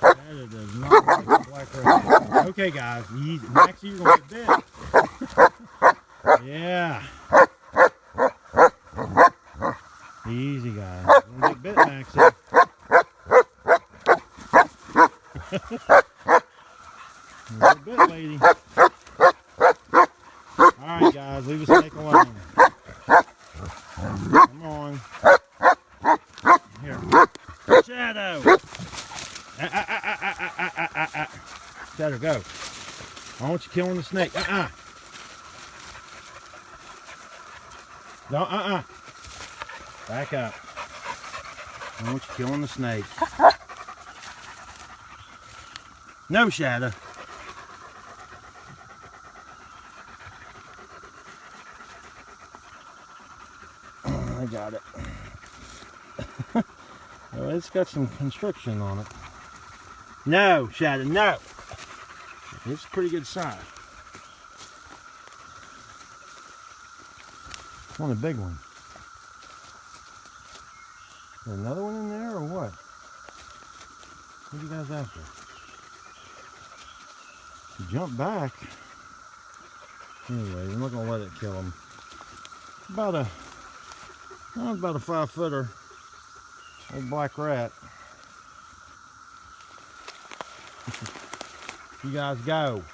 Shadow does not like the black rat. Okay, guys, Maxie, you're gonna get bit. Yeah. Easy, guys. You're gonna get bit, Maxie. You're gonna get bit, lady. Alright, guys, leave the snake alone. Come on. Here. Shadow! Shadow, go. I want you killing the snake. No, back up. I want you killing the snake. No, Shadow. I got it. Well, it's got some constriction on it. No, Shadow, no. It's a pretty good size. One a big one. Is there another one in there or what? What are you guys after? Jump back. Anyway, I'm not gonna let it kill him. About a 5-footer. Old black rat. You guys go.